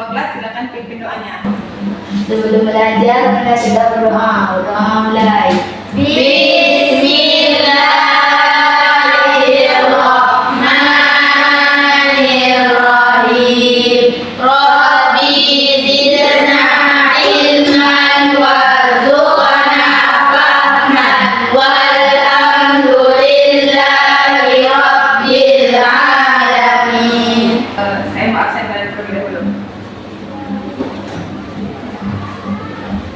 kelas, silakan pimpin doanya. Sebelum belajar, kita sudah berdoa. Doa mulai. Bismillahirrahmanirrahim. Rabbi zidna ilman warzuqna fahman walhamdulillahi rabbil alamin. Saya mau absen kalian terlebih dahulu.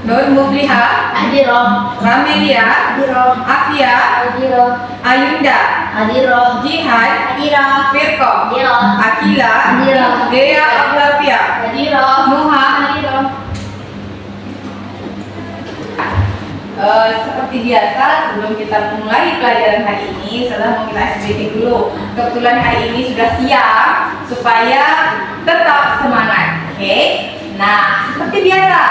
Nur Mufliha, Hadiroh. Ramelia, Hadiroh. Afia, Hadiroh. Ayunda, Hadiroh. Jihad, Hadiroh. Firko, Hadiroh. Akila, Hadiroh. Dea Abdulafia, Hadiroh. Nuha. Hadiroh. Seperti biasa, sebelum kita mulai pelajaran hari ini, saya mau kita SBT dulu. Kebetulan hari ini sudah siang, supaya tetap semangat. Oke? Nah, seperti biasa,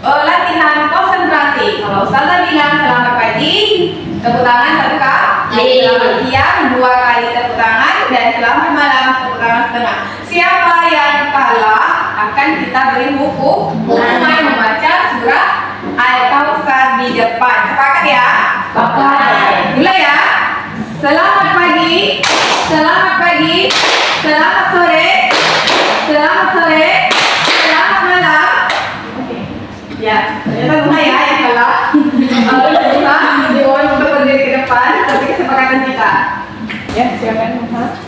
latihan konsentrasi. Kalau Ustazah bilang selamat pagi, tepuk tangan satu kali. Selamat siang, 2 kali tepuk tangan, dan selamat malam tepuk tangan setengah. Siapa yang kalah akan kita beri hukuman membaca surah Al-Kautsar di depan. Sepakat ya? Sepakat. Mulai ya. Selamat pagi, selamat pagi, selamat sore, selamat sore, selamat malam. Ya, ternyata Nuha ya yang kalah. Nuha mohon untuk berdiri ke depan seperti kesepakatan kita. Ya, silakan Nuha.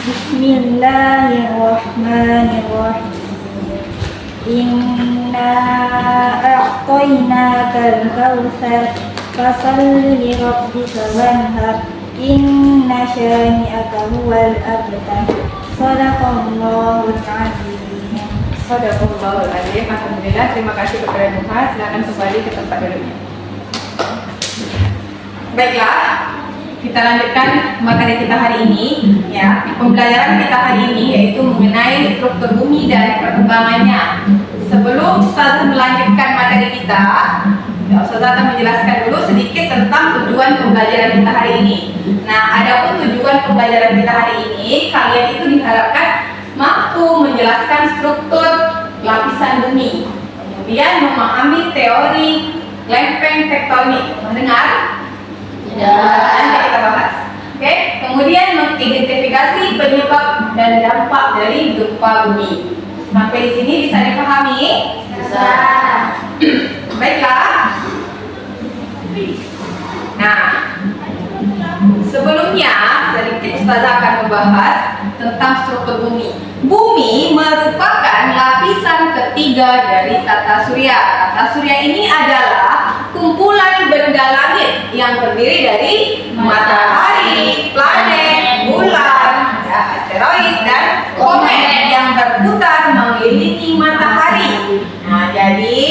Bismillahirrahmanirrahim. Inna a'tainakal kautsar fasalli li rabbika wanhar inna syani'aka huwal abtar. Shadaqallahul azim. Shadaqallahul azim. Alhamdulillah, terima kasih kepada Nuha. Silakan kembali ke tempat duduknya. Baiklah, kita lanjutkan materi kita hari ini. Ya, pembelajaran kita hari ini yaitu mengenai struktur bumi dan perkembangannya. Sebelum Ustazah melanjutkan materi kita, ya, Ustazah akan menjelaskan dulu sedikit tentang tujuan pembelajaran kita hari ini. Nah, adapun tujuan pembelajaran kita hari ini, kalian itu diharapkan mampu menjelaskan struktur lapisan bumi, kemudian memahami teori lempeng tektonik. Mendengar? Nanti kita bahas. Oke, kemudian mengidentifikasi penyebab dan dampak dari gempa bumi. Sampai di sini bisa dipahami? Bisa. Baiklah. Nah, sebelumnya sedikit Ustazah akan membahas tentang struktur bumi. Bumi merupakan lapisan ketiga dari tata surya. Tata surya ini adalah kumpulan benda langit yang terdiri dari matahari, planet, bulan, asteroid, dan komet yang berputar mengelilingi matahari. Nah, jadi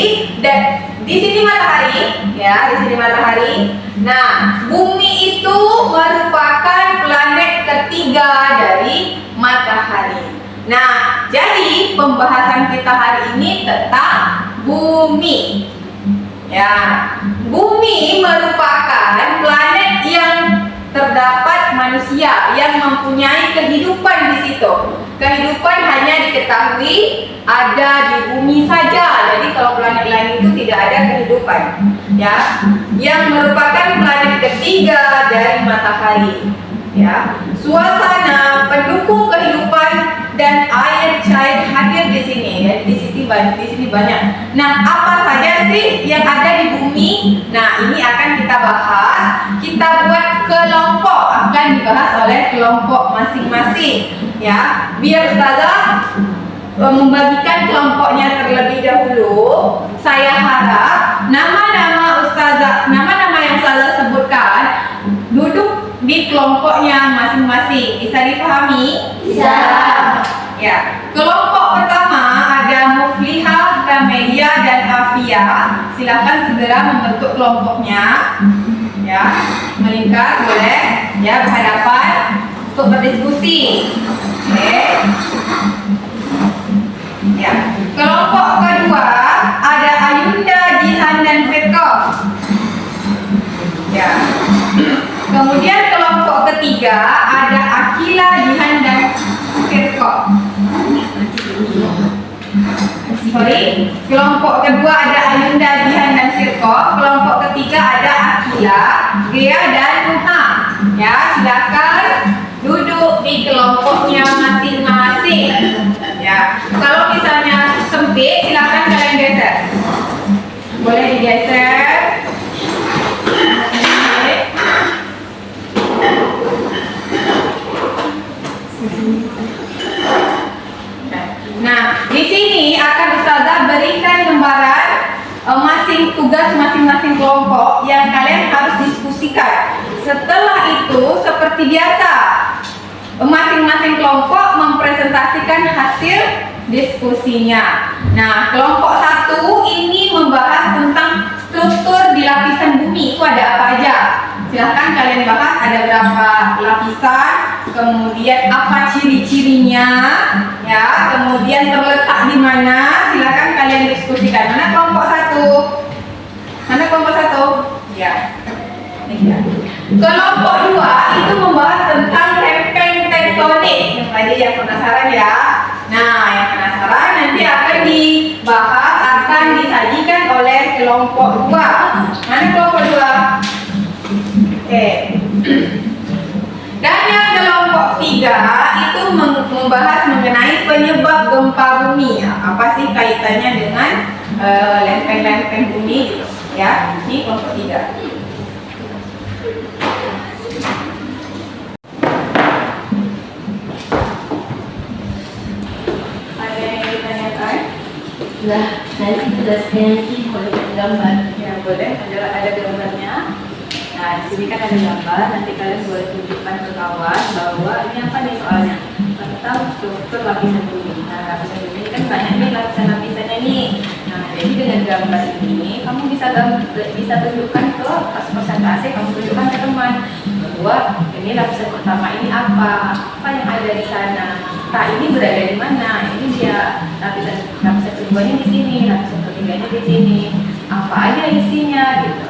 di sini matahari, ya, di sini matahari. Nah, bumi itu merupakan planet ketiga dari matahari. Nah, jadi pembahasan kita hari ini tentang bumi. Ya, bumi merupakan planet yang terdapat manusia yang mempunyai kehidupan di situ. Kehidupan hanya diketahui ada di bumi saja. Jadi kalau planet lain itu tidak ada kehidupan. Ya, yang merupakan planet ketiga dari matahari. Ya, suasana pendukung kehidupan dan air cair hadir di sini. Ya, di sini banyak. Nah, apa saja sih yang ada di bumi? Nah, ini akan kita bahas. Kita buat kelompok, akan dibahas oleh kelompok masing-masing. Ya, biar Ustazah membagikan kelompoknya terlebih dahulu. Saya harap nama-nama yang Ustazah sebutkan duduk di kelompoknya masing-masing. Bisa dipahami? Bisa. Ya, kelompok pertama ada Mufliha, Ramelia, dan Afia. Silahkan segera membentuk kelompoknya. Ya, melingkar boleh. Ya, berhadapan untuk berdiskusi. Oke. Ya, kelompok kedua ada Ayunda, Jihan, dan Firko. Ya. Kemudian kelompok ketiga ada Akila, Jihan, dan Firko. Kelompok kedua ada Ayunda, Jihan dan Sirko. Kelompok ketiga ada Akila, Gea dan Nuha. Ya, silakan duduk di kelompoknya masing-masing. Ya, kalau misalnya sempit silakan kalian geser. Boleh digeser. Nah, di sini akan Ustazah berikan lembaran tugas masing-masing kelompok yang kalian harus diskusikan. Setelah itu, seperti biasa, masing-masing kelompok mempresentasikan hasil diskusinya. Nah, kelompok 1 ini membahas tentang struktur di lapisan bumi. Itu ada apa aja? Silahkan kalian bahas ada berapa lapisan, kemudian apa ciri-cirinya, ya, kemudian terletak di mana. Silahkan kalian diskusikan. Mana kelompok 1? Mana kelompok 1? Ya. Ya. Kelompok 2 itu membahas tentang lempeng tektonik. Yang tadi yang penasaran ya. Nah, yang penasaran nanti akan dibahas, akan disajikan oleh kelompok 2. Mana kelompok 2? Oke. Dan yang kelompok 3 itu membahas mengenai penyebab gempa bumi. Apa sih kaitannya dengan lempeng-lempeng bumi gitu, ya. Ini kelompok 3. Ada yang ditanyakan? Lah, nanti tugasnya nanti boleh gambar. Ya, boleh. Ada gambarnya. Nah, di sini kan ada gambar. Nanti kalian boleh tunjukkan ke kawan bahwa ini apa nih soalnya tentang struktur lapisan bumi. Nah, lapisan bumi ini kan banyak nih lapisan-lapisannya nih. Nah, jadi dengan gambar ini kamu bisa tunjukkan ke pas presentasi, kamu tunjukkan ke teman bahwa ini lapisan pertama ini apa yang ada di sana. Nah, ini berada di mana? Ini dia lapisan keduanya di sini, lapisan ketiganya di sini. Apa aja isinya gitu.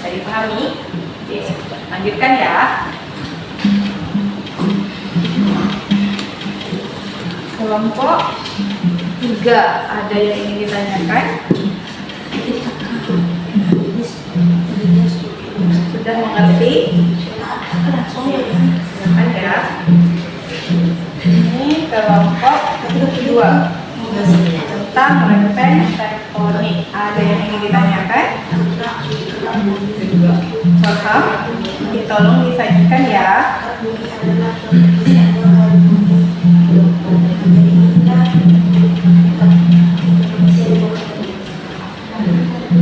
Bisa dipahami? Oke, lanjutkan ya. Kelompok 3 ada yang ingin ditanyakan? Sudah mengerti? Silakan ya. Ini kelompok 2 tentang lempeng tektonik. Ada yang ingin ditanyakan? Paham? Tolong disajikan ya.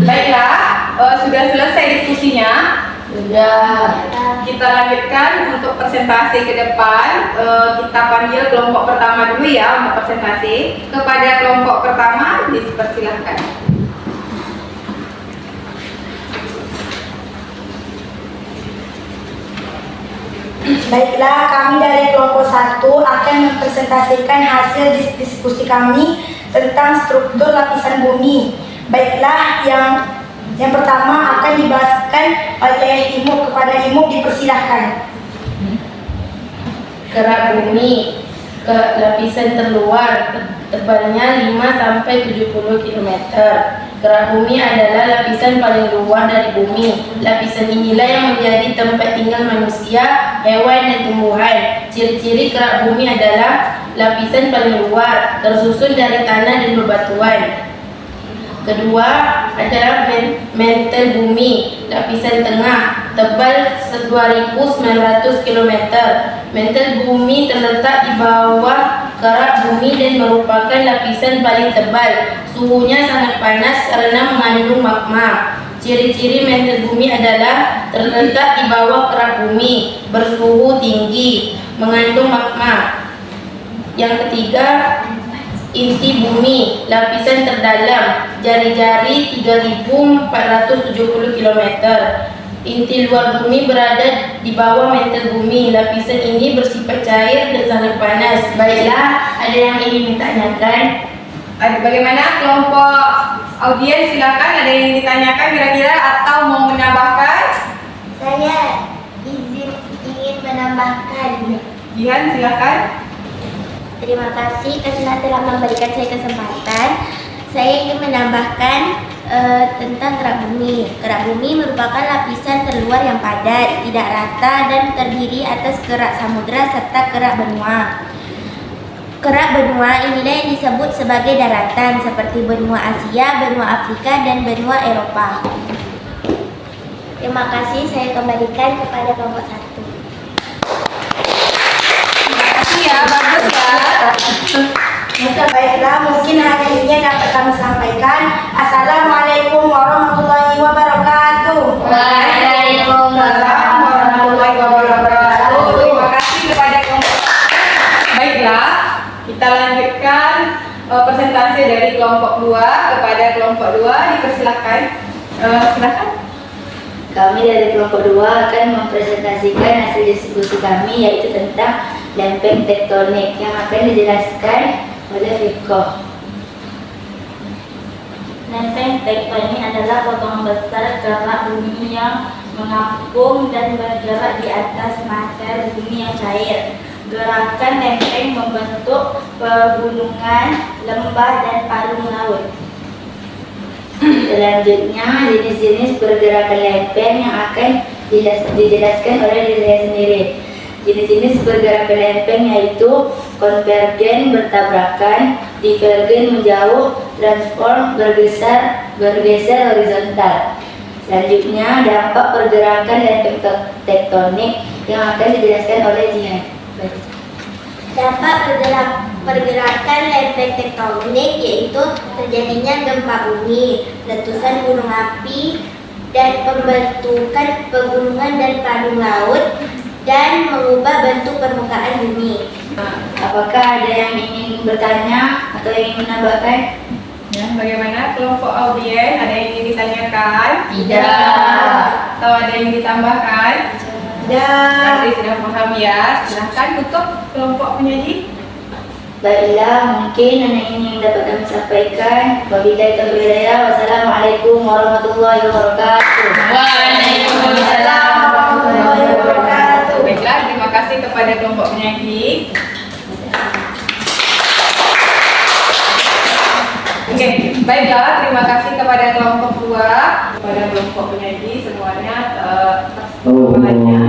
Baiklah, sudah selesai diskusinya. Sudah. Kita lanjutkan untuk presentasi ke depan. Kita panggil kelompok pertama dulu ya untuk presentasi. Kepada kelompok pertama dipersilahkan. Baiklah, kami dari kelompok 1 akan mempresentasikan hasil diskusi kami tentang struktur lapisan bumi. Baiklah, yang pertama akan dibahaskan oleh Imu. Kepada Imu dipersilahkan. Kerak bumi ke lapisan terluar, tebalnya 5-70 km. Kerak bumi adalah lapisan paling luar dari bumi. Lapisan inilah yang menjadi tempat tinggal manusia, hewan dan tumbuhan. Ciri-ciri kerak bumi adalah lapisan paling luar, tersusun dari tanah dan bebatuan. Kedua adalah mantel bumi, lapisan tengah, tebal 2.900 km. Mantel bumi terletak di bawah kerak bumi dan merupakan lapisan paling tebal. Suhunya sangat panas karena mengandung magma. Ciri-ciri mantel bumi adalah terletak di bawah kerak bumi, bersuhu tinggi, mengandung magma. Yang ketiga, inti bumi, lapisan terdalam, jari-jari 3.470 km. Inti luar bumi berada di bawah mantel bumi. Lapisan ini bersifat cair dan sangat panas. Baiklah, ada yang ingin ditanyakan? Bagaimana kelompok audiens? Silakan, ada yang ingin ditanyakan kira-kira atau mau menambahkan? Saya ingin menambahkan. Jihan, silakan. Terima kasih karena telah memberikan saya kesempatan. Saya ingin menambahkan tentang kerak bumi. Kerak bumi merupakan lapisan terluar yang padat, tidak rata dan terdiri atas kerak samudera serta kerak benua. Kerak benua inilah yang disebut sebagai daratan seperti benua Asia, benua Afrika dan benua Eropa. Terima kasih, saya kembalikan kepada kelompok 1. Terima kasih ya, bagus ya. Baiklah, mungkin hanya ini yang dapat kami sampaikan. Assalamualaikum warahmatullahi wabarakatuh. Waalaikumsalam warahmatullahi wabarakatuh. Terima kasih kepada kelompok. Baiklah, kita lanjutkan presentasi dari kelompok 2 kepada kelompok 2. Dipersilahkan. Silakan. Kami dari kelompok 2 akan mempresentasikan hasil diskusi kami, yaitu tentang lempeng tektonik yang akan dijelaskan oleh Fikoh. Lempeng tektonik adalah potongan besar kerak bumi yang mengapung dan bergerak di atas material bumi yang cair. Gerakan lempeng membentuk pegunungan, lembah, dan padang laut. Selanjutnya, jenis-jenis pergerakan lempeng yang akan dijelaskan oleh diri saya sendiri. Jenis-jenis pergerakan lempeng yaitu konvergen bertabrakan, divergen menjauh, transform bergeser horizontal. Selanjutnya, dampak pergerakan lempeng tektonik yang akan dijelaskan oleh Jihan. Dampak pergerakan lempeng tektonik yaitu terjadinya gempa bumi, letusan gunung api, dan pembentukan pegunungan dan padang laut, dan mengubah bentuk permukaan bumi. Apakah ada yang ingin bertanya atau ingin menambahkan? Ya, bagaimana kelompok audien? Ada yang ingin ditanyakan? Tidak. Atau ada yang ditambahkan? Nanti sudah paham ya. Silahkan tutup kelompok penyaji. Baiklah, mungkin hanya ini yang dapat kami sampaikan. Wabillahi taufiq wal hidayah. Wassalamualaikum warahmatullahi wabarakatuh. Waalaikumsalam warahmatullahi wabarakatuh. Baiklah, terima kasih kepada kelompok penyaji. Oke, baiklah, terima kasih kepada kelompok 2, kepada kelompok penyaji semuanya persembahannya.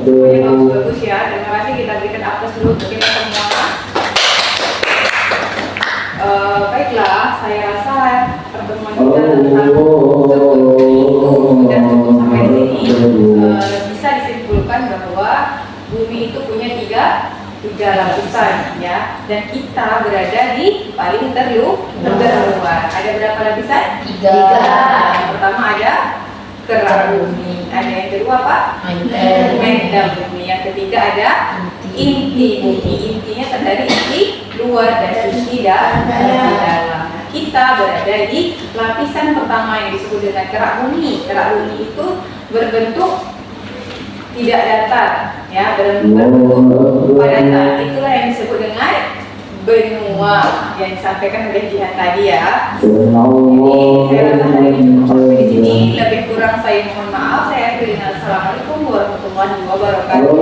Semuanya bagus-bagus ya. Terima kasih, kita berikan aplaus dulu untuk kita semua. Baiklah, saya rasa pertemuan kita tentang sudah cukup sampai di sini. Bisa disimpulkan bahwa bumi itu punya tiga lapisan ya, dan kita berada di paling terluar. Ada berapa lapisan? 3. Yang pertama ada kerak bumi. Ada yang kedua apa? Mantle bumi. Yang ketiga ada inti bumi. Intinya terdiri inti luar dan inti dalam. Kita berada di lapisan pertama yang disebut dengan kerak bumi. Kerak bumi itu berbentuk tidak datar, ya, berbentuk padatan. Itulah yang disebut dengan benua yang disampaikan oleh Jihan tadi ya. Jadi saya rasa hari ini cukup sampai di sini. Lebih kurang saya mohon maaf. Saya akhiri dengan assalamualaikum warahmatullahi wabarakatuh.